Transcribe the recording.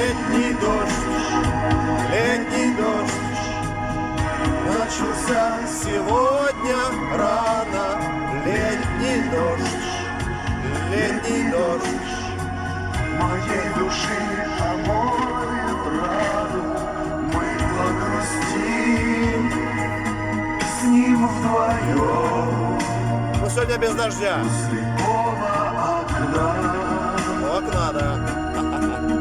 летний дождь, летний дождь. Начался сегодня рано, летний дождь, летний дождь. Моей души аморы раду мы погрустим с ним вдвоем. Ну сегодня без дождя. Слепого окна У окна, да.